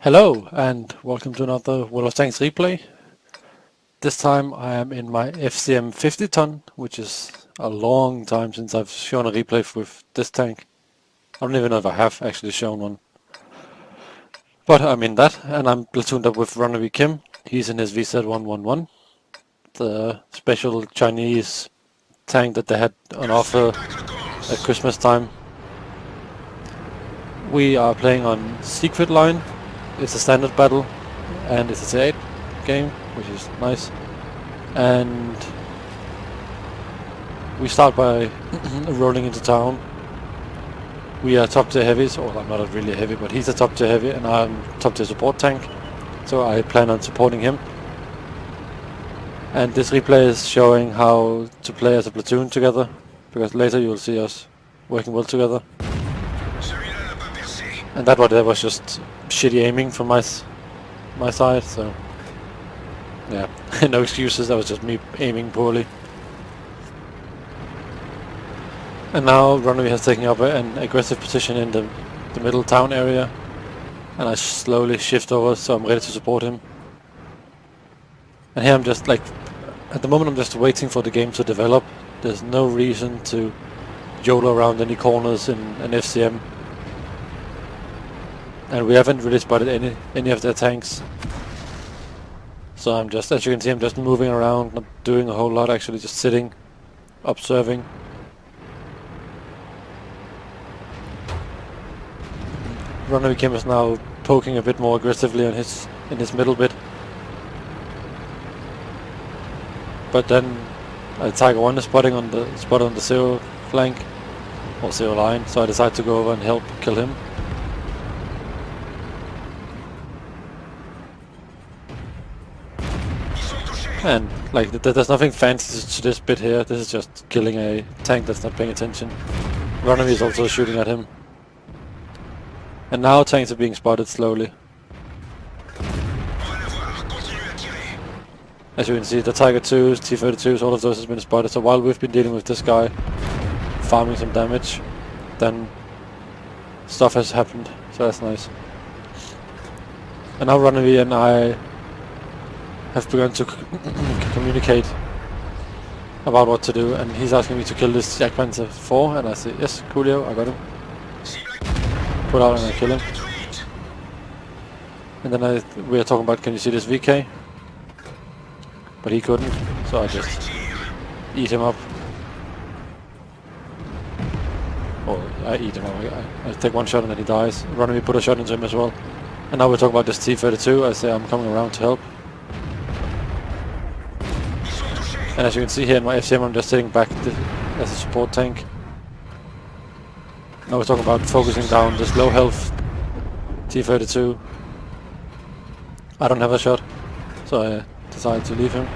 Hello and welcome to another World of Tanks replay. This time I am in my FCM 50 ton, which is a long time since I've shown a replay with this tank. I don't even know if I have actually shown one. But I'm in that, and I'm platooned up with RoneryKim. He's in his VZ111, the special Chinese tank that they had on offer at Christmas time. We are playing on Siegfried Line. It's a standard battle, and it's a T8 game, which is nice. And we start by rolling into town. We are top tier heavies, or I'm not really heavy, but he's a top tier heavy, and I'm top tier support tank. So I plan on supporting him. And this replay is showing how to play as a platoon together, because later you will see us working well together. And that was just shitty aiming from my side, so yeah, no excuses, that was just me aiming poorly. And now Ronery has taken up an aggressive position in the middle town area, and I slowly shift over so I'm ready to support him. And here I'm just like, at the moment I'm just waiting for the game to develop. There's no reason to YOLO around any corners in an FCM. And we haven't really spotted any of their tanks. So I'm just, as you can see, I'm just moving around, not doing a whole lot, actually just sitting, observing. RoneryKim is now poking a bit more aggressively on in his middle bit. But then Tiger 1 is spotted on the zero flank, or zero line, so I decide to go over and help kill him. And like, there's nothing fancy to this bit here. This is just killing a tank that's not paying attention. Ronery is also shooting at him. And now tanks are being spotted slowly. As you can see, the Tiger 2s, T-32s, all of those has been spotted. So while we've been dealing with this guy, farming some damage, then stuff has happened. So that's nice. And now Ronery and I have begun to communicate about what to do, and he's asking me to kill this Jack Panther 4, and I say, yes, coolio, I got him. Put out and I kill him. And then we are talking about, can you see this VK? But he couldn't, so I just eat him up. Or I eat him up, I take one shot and then he dies. Ronery put a shot into him as well. And now we're talking about this T-32, I say I'm coming around to help. And as you can see here in my FCM, I'm just sitting back as a support tank. Now we're talking about focusing down this low health T-32. I don't have a shot, so I decided to leave him.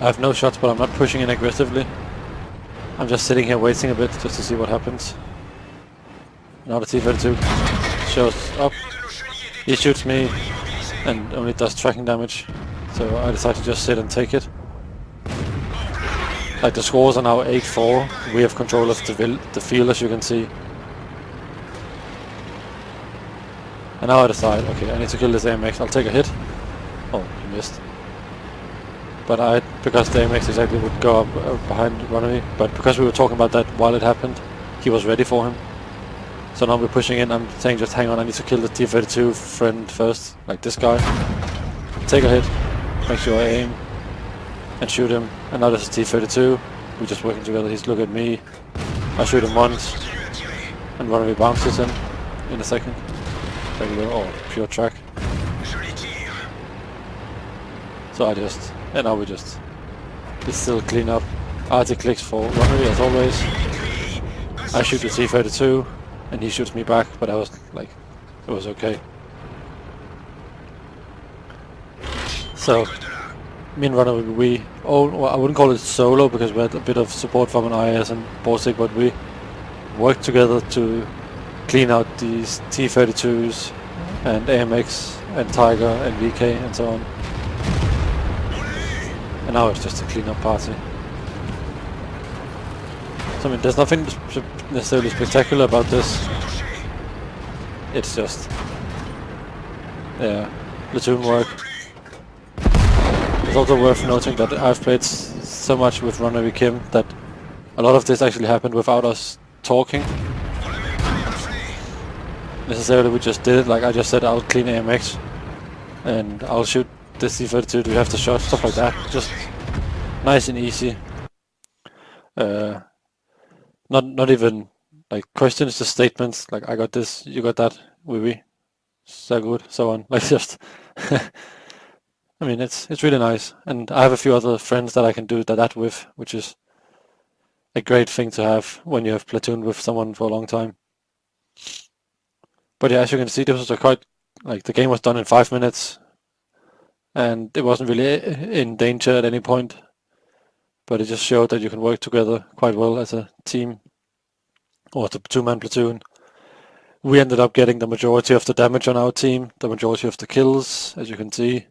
I have no shots, but I'm not pushing in aggressively. I'm just sitting here waiting a bit just to see what happens. Now the T-32 shows up. He shoots me and only does tracking damage. So I decided to just sit and take it. Like, the scores are now 8-4. We have control of the field, as you can see. And now I decide, okay, I need to kill this AMX. I'll take a hit. Oh, he missed. But because the AMX exactly would go up behind Ronery, but because we were talking about that while it happened, he was ready for him. So now we're pushing in. I'm saying, just hang on, I need to kill the T-32 friend first, like this guy. Take a hit. Make sure I aim and shoot him. And now this is T-32. We're just working together. He's looking at me. I shoot him once, and Ronery bounces him in a second. There we go. Oh, pure track. So and now we still clean up. RT clicks for Ronery as always. I shoot the T-32, and he shoots me back, but I was like, it was okay. So, me and Ronery, well, I wouldn't call it solo because we had a bit of support from an IS and Borsig, but we worked together to clean out these T-32s and AMX and Tiger and VK and so on. And now it's just a clean-up party. So I mean, there's nothing necessarily spectacular about this. it's just platoon work. It's also worth noting that I've played so much with RoneryKim that a lot of this actually happened without us talking. Necessarily we just did it, like I just said I'll clean AMX and I'll shoot this C-32, do you have the shot, stuff like that. Just nice and easy. Not even like questions, just statements like I got this, you got that, oui, so good, so on. Like just I mean it's really nice, and I have a few other friends that I can do that with, which is a great thing to have when you have platooned with someone for a long time. But yeah, as you can see, this was a quite, like the game was done in 5 minutes, and it wasn't really in danger at any point. But it just showed that you can work together quite well as a team, or as a two-man platoon. We ended up getting the majority of the damage on our team, the majority of the kills, as you can see.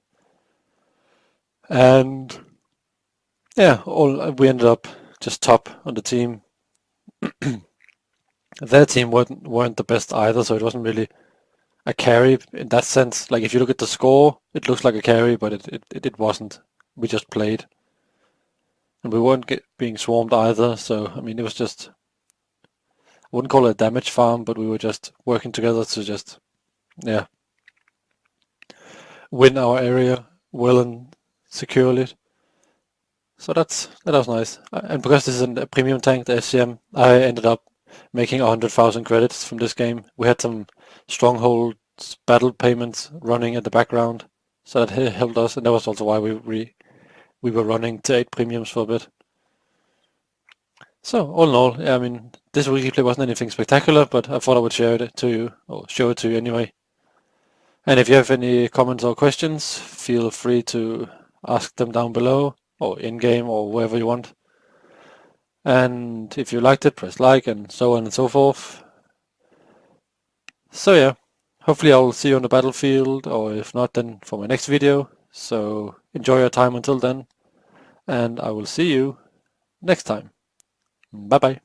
And yeah, we ended up just top on the team. Their team weren't the best either, so it wasn't really a carry in that sense. Like if you look at the score, it looks like a carry, but it wasn't. We just played. And we weren't being swarmed either, so I mean it was just, I wouldn't call it a damage farm, but we were just working together to just, yeah, win our area well and securely. So that was nice. And because this is a premium tank, the FCM, I ended up making 100,000 credits from this game. We had some stronghold battle payments running in the background, so that helped us, and that was also why we were running to 8 premiums for a bit. So all in all, yeah, I mean, this weekly play wasn't anything spectacular, but I thought I would share it to you, or show it to you anyway. And if you have any comments or questions, feel free to ask them down below, or in-game, or wherever you want. And if you liked it, press like, and so on and so forth. So yeah, hopefully I'll see you on the battlefield, or if not, then for my next video. So enjoy your time until then, and I will see you next time. Bye bye.